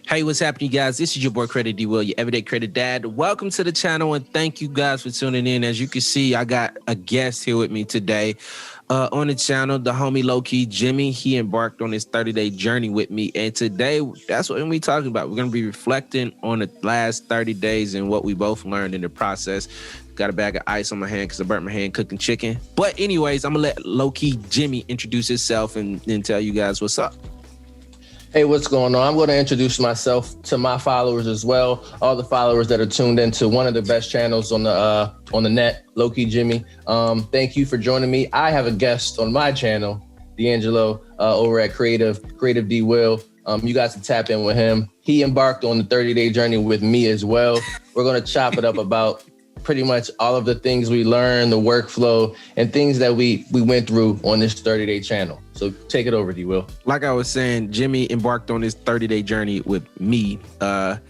Hey, what's happening, guys? This is your boy Credit Dwill, your everyday credit dad. Welcome to the channel, and thank you guys for tuning in. As you can see, I got a guest here with me today on the channel, the homie LowKey Jimmy. He embarked on his 30-day journey with me, and today, that's what we're talking about. We're going to be reflecting on the last 30 days and what we both learned in the process. Got a bag of ice on my hand because I burnt my hand cooking chicken. But anyways, I'm going to let LowKey Jimmy introduce himself and tell you guys what's up. Hey, what's going on? I'm going to introduce myself to my followers as well. All the followers that are tuned into one of the best channels on the net, LowKey Jimmy. Thank you for joining me. I have a guest on my channel, D'Angelo, over at Creative Dwill. You guys can tap in with him. He embarked on the 30-day journey with me as well. We're going to chop it up about pretty much all of the things we learned, the workflow, and things that we went through on this 30-day channel. So take it over, D-Will. Like I was saying, Jimmy embarked on this 30-day journey with me. It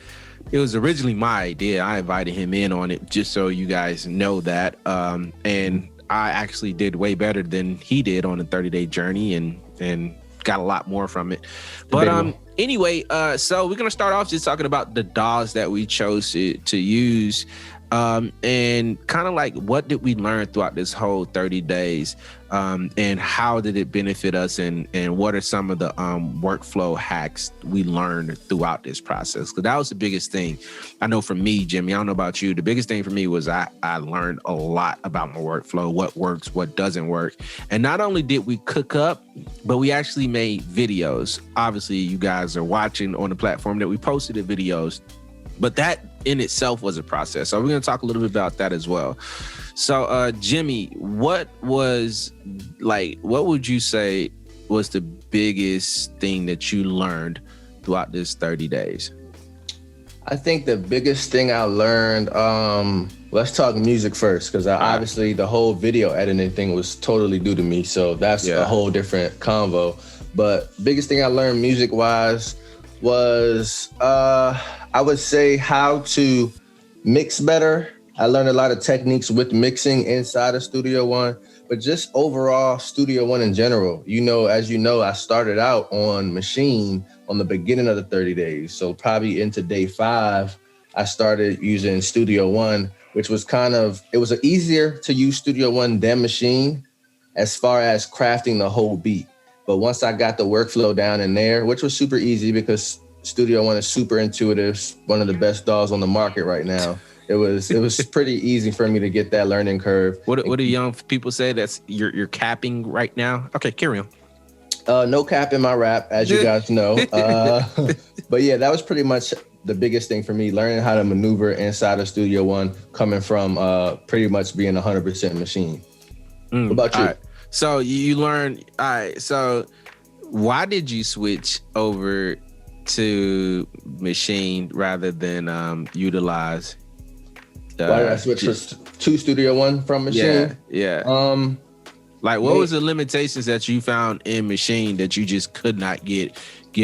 was originally my idea. I invited him in on it just so you guys know that. And I actually did way better than he did on the 30-day journey and got a lot more from it. But anyway, so we're going to start off just talking about the DAWs that we chose to use. And kind of like, what did we learn throughout this whole 30 days? And how did it benefit us? And what are some of the workflow hacks we learned throughout this process? Because that was the biggest thing. I know for me, Jimmy, I don't know about you. The biggest thing for me was I learned a lot about my workflow, what works, what doesn't work. And not only did we cook up, but we actually made videos. Obviously, you guys are watching on the platform that we posted the videos. But that in itself was a process. So we're going to talk a little bit about that as well. So Jimmy, what would you say was the biggest thing that you learned throughout this 30 days? I think the biggest thing I learned, let's talk music first, because obviously the whole video editing thing was totally new to me. So that's a whole different convo. But biggest thing I learned music-wise was, I would say, how to mix better. I learned a lot of techniques with mixing inside of Studio One, but just overall Studio One in general. As you know, I started out on Machine on the beginning of the 30 days. So probably into day 5, I started using Studio One, which was it was easier to use Studio One than Machine as far as crafting the whole beat. But once I got the workflow down in there, which was super easy because Studio One is super intuitive, one of the best DAWs on the market right now. It was pretty easy for me to get that learning curve. What do young people say? That's you're capping right now? Okay, carry on. No cap in my rap, as you guys know. But yeah, that was pretty much the biggest thing for me, learning how to maneuver inside of Studio One, coming from pretty much being 100% Machine. What about you? Right. So you learned, all right, so why did you switch over to Machine rather than utilize? Why did I switch to Studio One from Machine? Yeah. What was the limitations that you found in Machine that you just could not get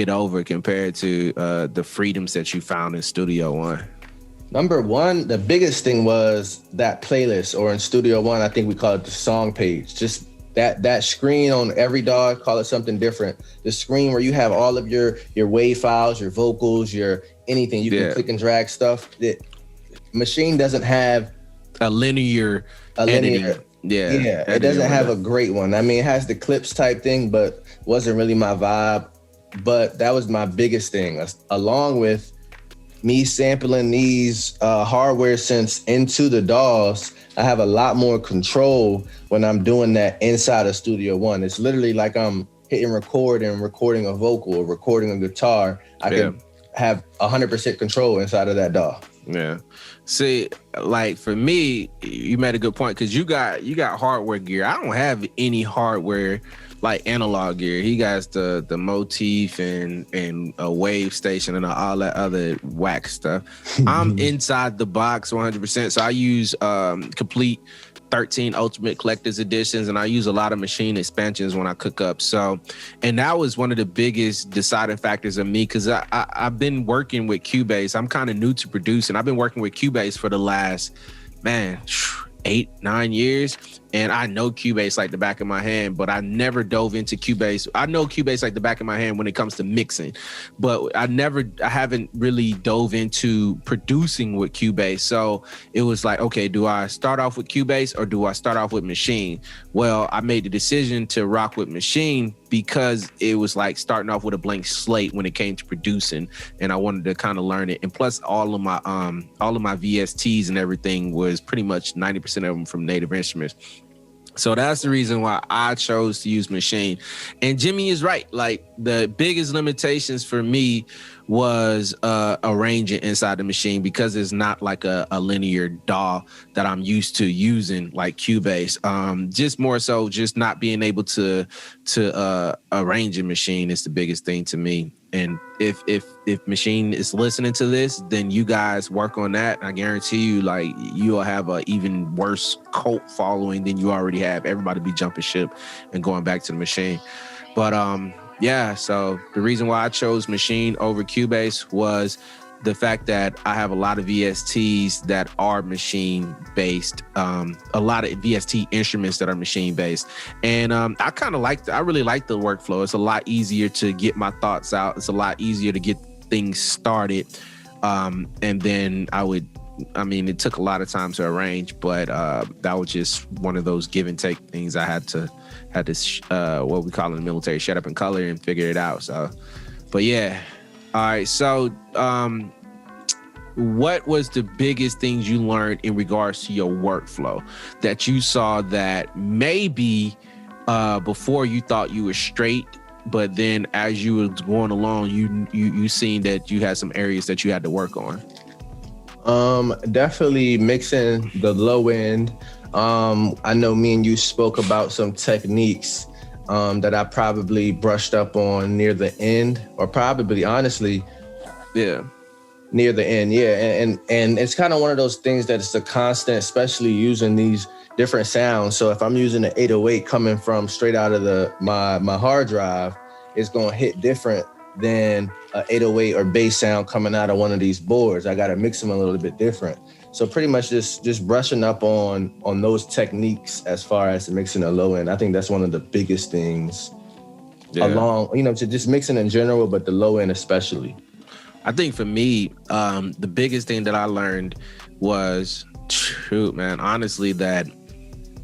over compared to the freedoms that you found in Studio One? Number one, the biggest thing was that playlist, or in Studio One, I think we call it the song page. Just that screen on every DAW, call it something different. The screen where you have all of your WAV files, your vocals, your anything. You can click and drag stuff. Machine doesn't have a linear. Yeah, it doesn't have a great one. I mean, it has the clips type thing, but wasn't really my vibe. But that was my biggest thing, along with me sampling these hardware synths into the DAWs. I have a lot more control when I'm doing that inside of Studio One. It's literally like I'm hitting record and recording a vocal or recording a guitar. I can have 100% control inside of that DAW. Yeah. See, like for me, you made a good point because you got hardware gear. I don't have any hardware like analog gear. He got the motif and a wave station and all that other whack stuff. I'm inside the box 100%. So I use complete 13 Ultimate Collector's Editions, and I use a lot of Machine expansions when I cook up. So, and that was one of the biggest deciding factors of me because I've been working with Cubase. I'm kind of new to producing. I've been working with Cubase for the last, 8-9 years. And I know Cubase like the back of my hand, but I never dove into Cubase. I know Cubase like the back of my hand when it comes to mixing, but I haven't really dove into producing with Cubase. So it was like, okay, do I start off with Cubase or do I start off with Machine? Well, I made the decision to rock with Machine because it was like starting off with a blank slate when it came to producing, and I wanted to kind of learn it. And plus, all of my VSTs and everything was pretty much 90% of them from Native Instruments. So that's the reason why I chose to use Machine. And Jimmy is right. Like, the biggest limitations for me was arranging inside the Machine, because it's not like a linear DAW that I'm used to using like Cubase. Just more so just not being able to arrange a Machine is the biggest thing to me. And if Machine is listening to this, then you guys work on that. I guarantee you, like, you'll have an even worse cult following than you already have. Everybody be jumping ship and going back to the Machine. But yeah, so the reason why I chose Machine over Cubase was the fact that I have a lot of VSTs that are machine based, a lot of VST instruments that are machine based. And I really like the workflow. It's a lot easier to get my thoughts out. It's a lot easier to get things started. And then it took a lot of time to arrange, but that was just one of those give and take things. I had to what we call in the military, shut up and color and figure it out. So, but yeah. All right. So, what was the biggest things you learned in regards to your workflow that you saw that maybe before you thought you were straight, but then as you were going along, you seen that you had some areas that you had to work on? Definitely mixing the low end. I know me and you spoke about some techniques that I probably brushed up on near the end, or probably honestly, near the end. Yeah. And it's kind of one of those things that it's a constant, especially using these different sounds. So if I'm using an 808 coming from straight out of my hard drive, it's going to hit different than an 808 or bass sound coming out of one of these boards. I got to mix them a little bit different. So pretty much just brushing up on those techniques as far as mixing a low end. I think that's one of the biggest things along, to just mixing in general, but the low end especially. I think for me, the biggest thing that I learned was, honestly, that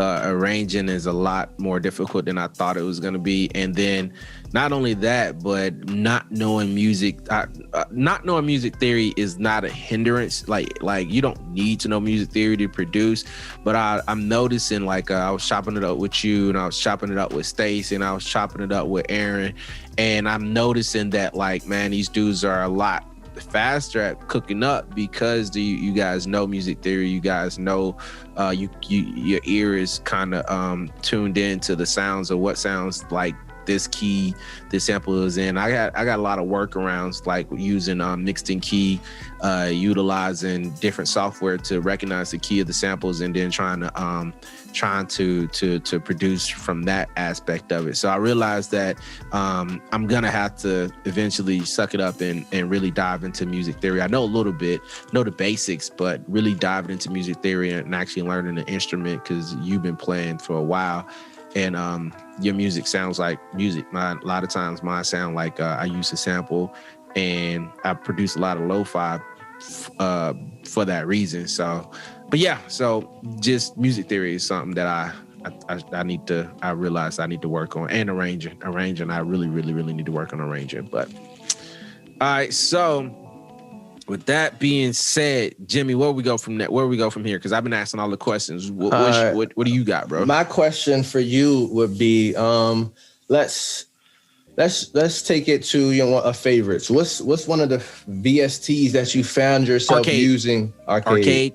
arranging is a lot more difficult than I thought it was going to be. And then not only that, but not knowing music theory is not a hindrance. Like you don't need to know music theory to produce. But I'm noticing, like, I was chopping it up with you, and I was chopping it up with Stace, and I was chopping it up with Aaron. And I'm noticing that, like, man, these dudes are a lot faster at cooking up because you guys know music theory. You guys know your ear is kind of tuned in to the sounds of what sounds like this key this sample is in. I got a lot of workarounds, like using mixed in key, utilizing different software to recognize the key of the samples, and then trying to produce from that aspect of it. So I realized that I'm gonna have to eventually suck it up and really dive into music theory. I know a little bit, know the basics, but really diving into music theory and actually learning the instrument, because you've been playing for a while. And your music sounds like music. A lot of times mine sound like I used to sample, and I produce a lot of lo-fi for that reason. So, but yeah, so just music theory is something that I realize I need to work on, and arranging. I really need to work on arranging. But all right, so with that being said, Jimmy, where we go from here? Because I've been asking all the questions. What do you got, bro? My question for you would be, let's take it to a favorites. What's one of the VSTs that you found yourself using? Arcade.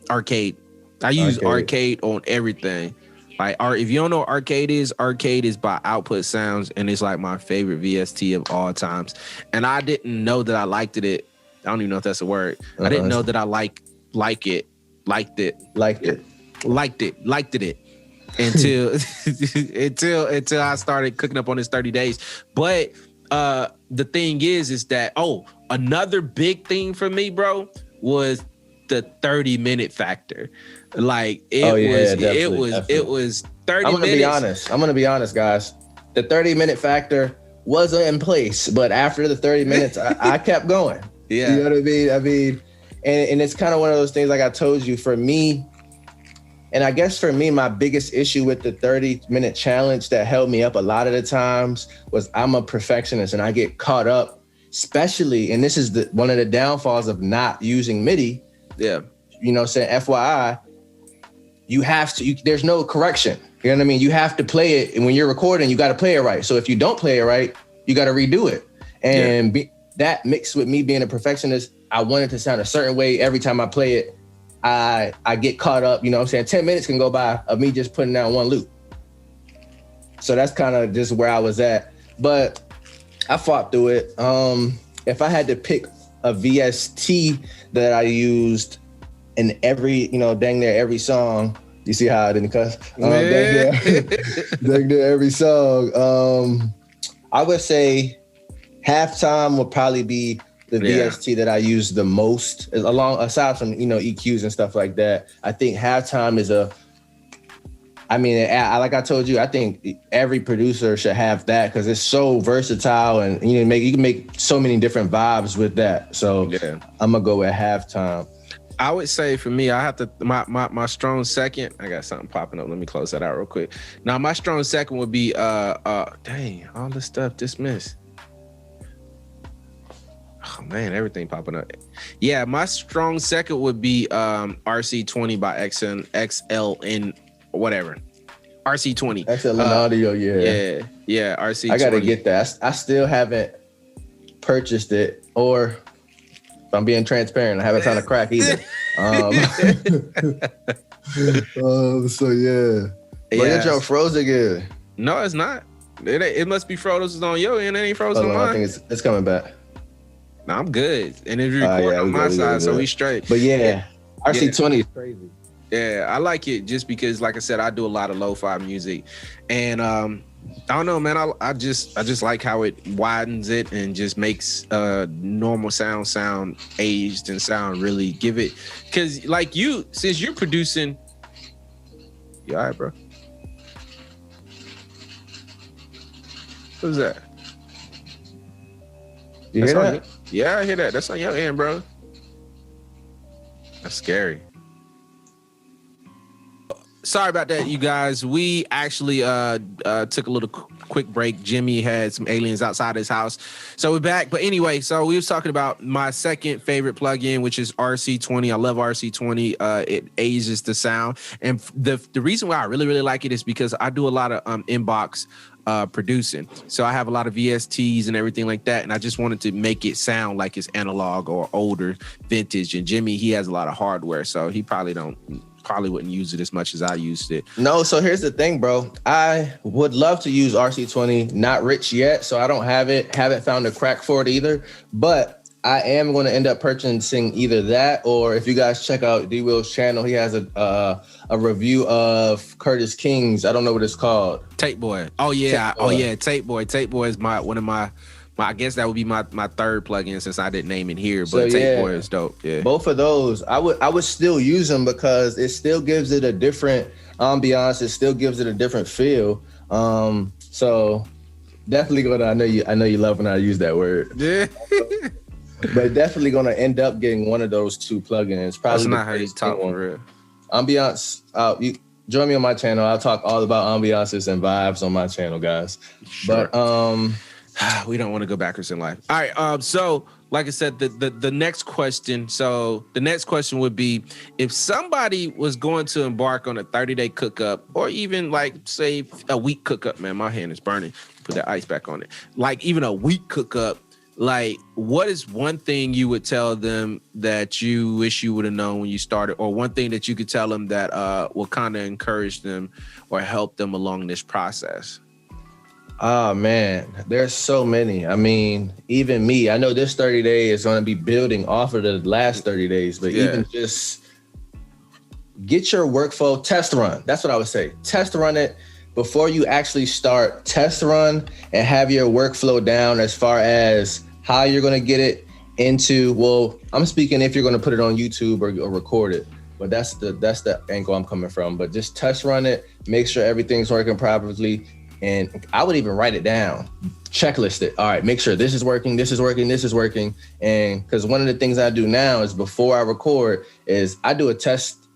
I use Arcade on everything. Like, if you don't know what Arcade is by Output Sounds, and it's like my favorite VST of all times. And I didn't know that I liked it. I don't even know if that's a word. I didn't know that I liked it until I started cooking up on this 30 days. But the thing is that another big thing for me, bro, was the 30-minute factor. Like it definitely. was 30 I'm gonna minutes. I'm gonna be honest, guys. The 30-minute factor wasn't in place, but after the 30 minutes, I kept going. Yeah. You know what I mean? And it's kind of one of those things, like I told you, for me, and I guess for me, my biggest issue with the 30-minute challenge that held me up a lot of the times was I'm a perfectionist and I get caught up, especially, and this is one of the downfalls of not using MIDI. Yeah. You know what I'm saying? FYI, you have to, there's no correction. You know what I mean? You have to play it. And when you're recording, you got to play it right. So if you don't play it right, you got to redo it. And that mixed with me being a perfectionist, I want it to sound a certain way every time I play it. I get caught up, you know what I'm saying? 10 minutes can go by of me just putting down one loop. So that's kind of just where I was at. But I fought through it. If I had to pick a VST that I used in every, dang near every song, you see how I didn't cuss? Dang near every song. I would say Halftime would probably be the VST that I use the most, aside from, EQs and stuff like that. I think Halftime is like I told you, I think every producer should have that because it's so versatile and you can make so many different vibes with that. So I'm gonna go with Halftime. I would say for me, I have to my strong second. I got something popping up. Let me close that out real quick. Now my strong second would be dang, all this stuff dismissed. Oh man, everything popping up. Yeah, my strong second would be RC20 by XLN whatever. RC20. XLN audio, Yeah, RC20. I gotta get that. I still haven't purchased it, or if I'm being transparent, I haven't found a crack either. So yeah. But your jump froze again. No, it's not. It must be frozen on your end. It ain't frozen on mine. I think it's coming back. No, I'm good. And if you're recording on my side, so we straight. But RC20 is crazy. Yeah, I like it just because, like I said, I do a lot of lo-fi music, and I don't know, man. I just like how it widens it and just makes normal sound aged and sound really give it. Because like since you're producing, you all right, bro? Who's that? You hear that? Yeah, I hear that. That's on your end, bro. That's scary. Sorry about that, you guys. We actually took a little quick break. Jimmy had some aliens outside his house, so we're back. But anyway, so we was talking about my second favorite plugin, which is RC20. I love RC20. It ages the sound, and the reason why I really like it is because I do a lot of inbox producing. So I have a lot of VSTs and everything like that. And I just wanted to make it sound like it's analog or older vintage. And Jimmy, he has a lot of hardware. So he probably wouldn't use it as much as I used it. No, so here's the thing, bro. I would love to use RC20, not rich yet. So I don't have it. Haven't found a crack for it either. But I am going to end up purchasing either that, or if you guys check out Dwill's channel, he has a review of Curtis King's. I don't know what it's called. Tape Boy. Oh yeah. Tape Boy. Tape Boy is one of my. I guess that would be my third plugin since I didn't name it here. But Tape Boy is dope. Yeah. Both of those, I would still use them because it still gives it a different ambiance. It still gives it a different feel. So definitely gonna. I know you love when I use that word. Yeah. But definitely gonna end up getting one of those two plugins. Probably that's not how you talk for real. Ambiance. You join me on my channel. I'll talk all about ambiances and vibes on my channel, guys. Sure. But we don't want to go backwards in life. All right. So like I said, the next question. So the next question would be, if somebody was going to embark on a 30-day cookup, or even like say a week cookup. Man, my hand is burning. Put that ice back on it. Like even a week cookup. Like, what is one thing you would tell them that you wish you would have known when you started, or one thing that you could tell them that will kind of encourage them or help them along this process? Oh, man, there's so many. I mean, even me, I know this 30 days is going to be building off of the last 30 days, but even just get your workflow test run. That's what I would say. Test run it. Before you actually start, test run and have your workflow down as far as how you're going to get it into, well, I'm speaking if you're going to put it on YouTube or record it, but that's the angle I'm coming from. But just test run it, make sure everything's working properly. And I would even write it down, checklist it. All right, make sure this is working, this is working, this is working. And because one of the things I do now is before I record is I do a test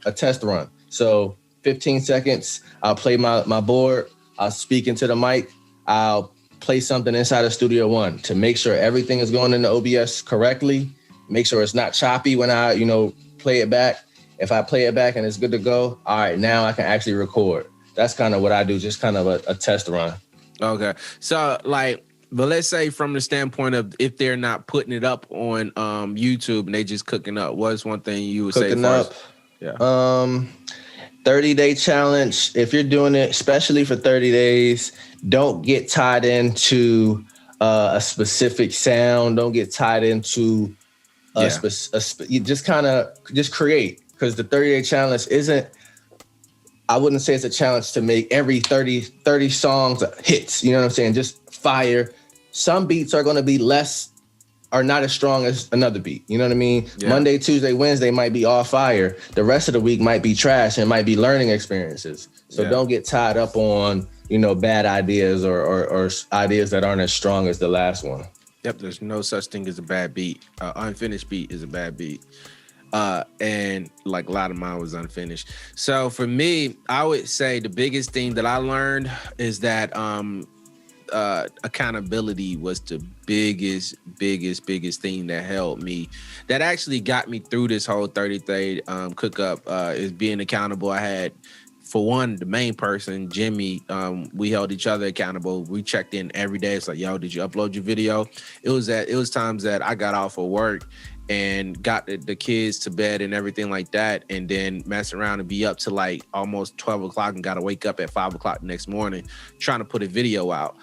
run. So 15 seconds, I'll play my board, I'll speak into the mic, I'll play something inside of Studio One to make sure everything is going into OBS correctly, make sure it's not choppy when I, play it back. If I play it back and it's good to go, all right, now I can actually record. That's kind of what I do, just kind of a test run. Okay. So but let's say from the standpoint of if they're not putting it up on YouTube and they just cooking up, what's one thing you would say? Cooking up. Yeah. 30-day challenge. If you're doing it, especially for 30 days, don't get tied into a specific sound. Don't get tied into you just create, because the 30-day challenge isn't, I wouldn't say it's a challenge to make every 30 songs hits. You know what I'm saying? Just fire. Some beats are going to be are not as strong as another beat. You know what I mean? Yeah. Monday, Tuesday, Wednesday might be all fire. The rest of the week might be trash and might be learning experiences. So don't get tied up on, bad ideas or ideas that aren't as strong as the last one. Yep. There's no such thing as a bad beat. Unfinished beat is a bad beat. And like a lot of mine was unfinished. So for me, I would say the biggest thing that I learned is that accountability was the biggest thing that helped me, that actually got me through this whole 30-day cook up, is being accountable. I had, for one, the main person, Jimmy, we held each other accountable. We checked in every day. It's like, yo, did you upload your video? It was times that I got off of work and got the kids to bed and everything like that, and then mess around and be up to like almost 12 o'clock and got to wake up at 5 o'clock the next morning trying to put a video out.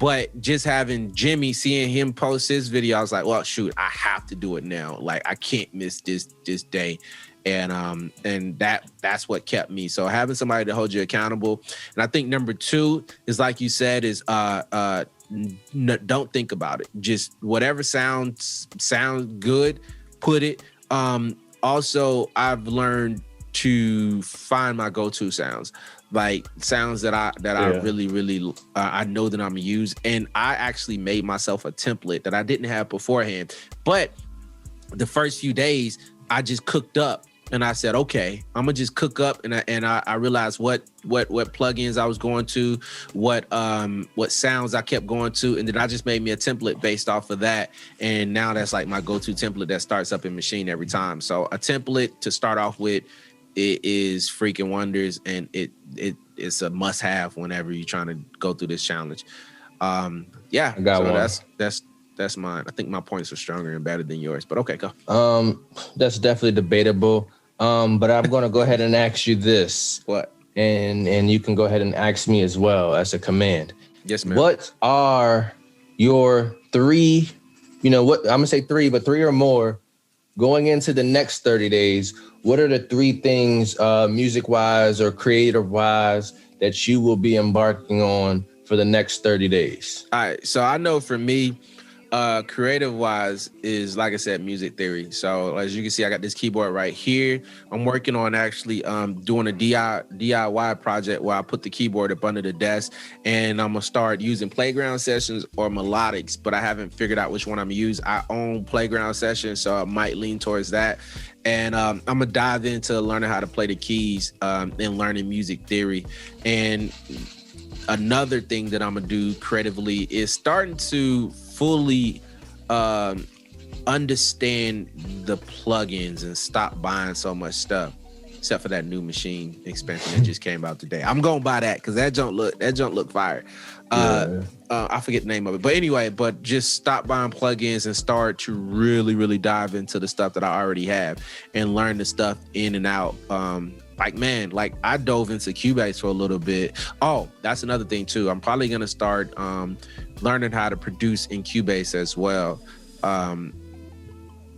But just having Jimmy, seeing him post his video, I was like, well, shoot, I have to do it now. Like, I can't miss this day. And that's what kept me. So having somebody to hold you accountable. And I think number 2 is, like you said, is don't think about it. Just whatever sounds good, put it. Also, I've learned to find my go-to sounds, like sounds that I really I know that I'm gonna use. And I actually made myself a template that I didn't have beforehand. But the first few days, I just cooked up. And I said, okay, I'm gonna just cook up, and I realized what plugins I was going to, what sounds I kept going to, and then I just made me a template based off of that. And now that's like my go-to template that starts up in Machine every time. So a template to start off with, it is freaking wonders, and it's a must-have whenever you're trying to go through this challenge. I got one. That's mine. I think my points are stronger and better than yours, but okay, go. That's definitely debatable. But I'm going to go ahead and ask you this. What? And you can go ahead and ask me as well as a command. Yes, ma'am. What are your 3, I'm going to say 3, but 3 or more going into the next 30 days? What are the 3 things, music-wise or creative-wise, that you will be embarking on for the next 30 days? All right. So I know for me, creative wise is, like I said, music theory. So as you can see, I got this keyboard right here. I'm working on actually doing a DIY project where I put the keyboard up under the desk, and I'm gonna start using playground sessions or melodics, but I haven't figured out which one I'm gonna use. I own playground sessions, so I might lean towards that. And I'm gonna dive into learning how to play the keys and learning music theory. And another thing that I'm gonna do creatively is starting to fully understand the plugins and stop buying so much stuff, except for that new Machine expansion that just came out today. I'm gonna buy that because that don't look fire. I forget the name of it, but anyway, but just stop buying plugins and start to really dive into the stuff that I already have and learn the stuff in and out. Like I dove into Cubase for a little bit. Oh, that's another thing too. I'm probably gonna start learning how to produce in Cubase as well.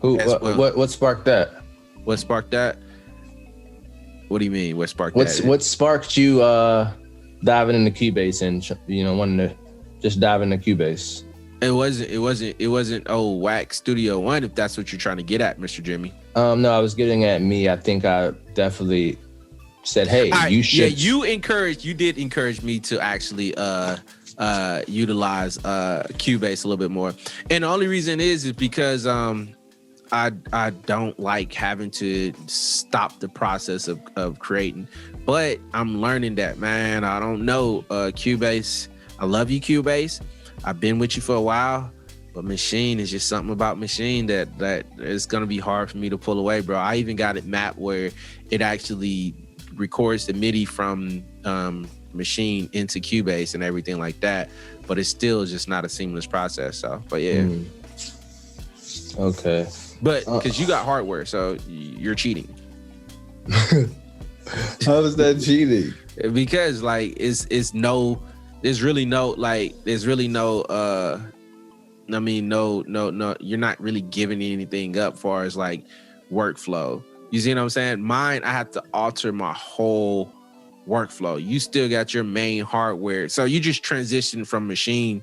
What sparked that? What sparked that? What do you mean? What sparked that? What sparked you diving into Cubase and wanting to just dive into Cubase? It wasn't whack Studio One, if that's what you're trying to get at, Mr. Jimmy. No, I was getting at me. I think I definitely said, hey, you should. Yeah, you did encourage me to actually utilize Cubase a little bit more. And the only reason is because I don't like having to stop the process of creating. But I'm learning that, man. I don't know, Cubase. I love you, Cubase. I've been with you for a while, but Machine is just something about Machine that it's gonna be hard for me to pull away, bro. I even got it mapped where it actually records the MIDI from Machine into Cubase and everything like that, but it's still just not a seamless process. So, but yeah. Okay. But because you got hardware, so you're cheating. How is that cheating? Because like there's really no you're not really giving anything up far as like workflow. You see what I'm saying? Mine, I have to alter my whole workflow. You still got your main hardware. So you just transition from machine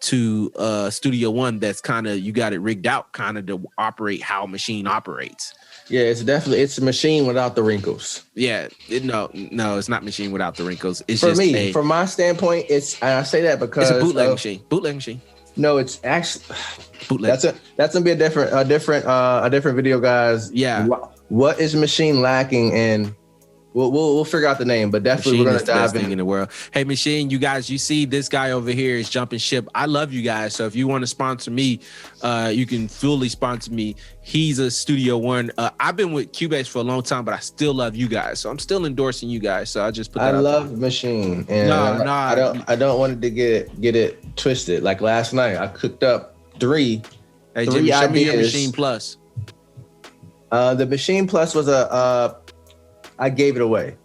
to Studio One that's kind of, you got it rigged out kind of to operate how Machine operates. Yeah, it's a machine without the wrinkles. Yeah, no, it's not Machine without the wrinkles. It's for just me, from my standpoint, I say that because it's a bootleg machine. Bootleg machine. No, it's actually bootleg. That's gonna be a different video, guys. Yeah. What is Machine lacking? And we'll figure out the name, but definitely Machine we're gonna dive in the world. Hey, Machine, you guys, you see this guy over here is jumping ship. I love you guys. So if you want to sponsor me, you can fully sponsor me. He's a Studio One. I've been with Cubase for a long time, but I still love you guys. So I'm still endorsing you guys. So I just put that I love Machine. And I don't want it to get it twisted. Like last night, I cooked up three Jimmy, ideas. Show me your Machine Plus. The Machine Plus was I gave it away.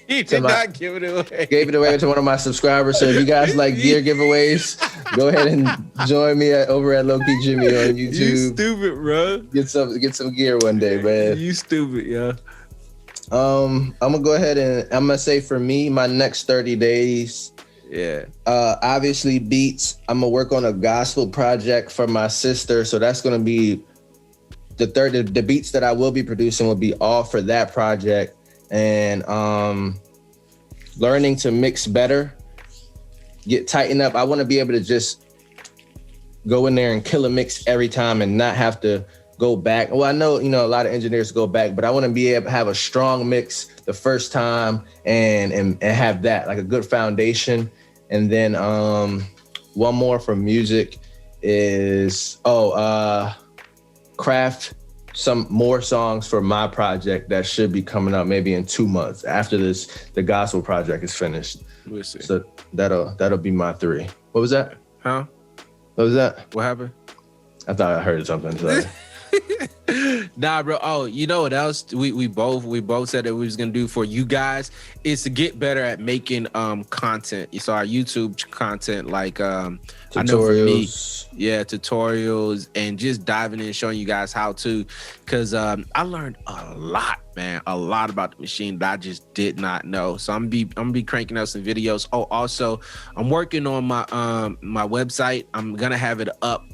He did not give it away. Gave it away to one of my subscribers. So if you guys like gear giveaways, go ahead and join me over at LowKey Jimmy on YouTube. You stupid, bro. Get some gear one day, man. You stupid, yeah. I'm gonna go ahead and I'm gonna say for me, my next 30 days. Yeah. Obviously beats. I'm gonna work on a gospel project for my sister. So that's gonna be the beats that I will be producing will be all for that project, and learning to mix better, tighten up. I want to be able to just go in there and kill a mix every time and not have to go back. Well, I know, a lot of engineers go back, but I want to be able to have a strong mix the first time and have that like a good foundation. And then one more for music is craft some more songs for my project that should be coming up maybe in 2 months after the gospel project is finished. We'll see. So that'll be my 3. What was that? Huh? What was that? What happened? I thought I heard something. Sorry. Nah, bro. Oh, you know what else we both said that we was gonna do for you guys is to get better at making content. So our YouTube content, like tutorials. I know for me, yeah, tutorials and just diving in and showing you guys how to, because I learned a lot, man, a lot about the machine that I just did not know. So I'm gonna be cranking out some videos. Oh, also I'm working on my my website. I'm gonna have it up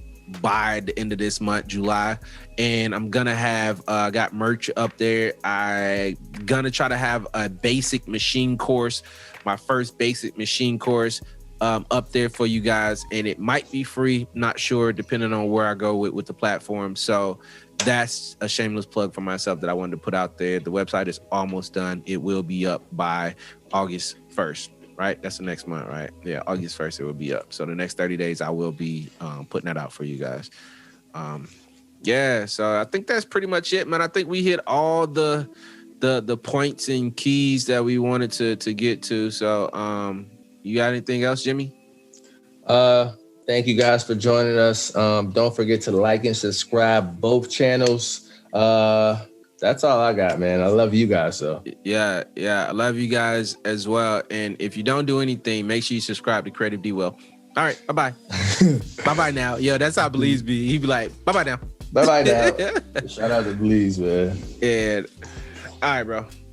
by the end of this month, July, and I'm gonna have got merch up there. I gonna try to have a basic machine course, my first basic machine course up there for you guys, and it might be free, not sure, depending on where I go with the platform. So that's a shameless plug for myself that I wanted to put out there. The website is almost done. It will be up by August 1st. Right? That's the next month, right? Yeah, August 1st, it will be up. So the next 30 days, I will be putting that out for you guys. Yeah, so I think that's pretty much it, man. I think we hit all the points and keys that we wanted to get to. So you got anything else, Jimmy? Thank you guys for joining us. Don't forget to like and subscribe both channels. That's all I got, man. I love you guys, though. Yeah, I love you guys as well. And if you don't do anything, make sure you subscribe to Creative Dwill. All right, bye-bye. Bye-bye now. Yo, that's how Bleeze be. He be like, bye-bye now. Bye-bye now. Shout out to Bleeze, man. And all right, bro.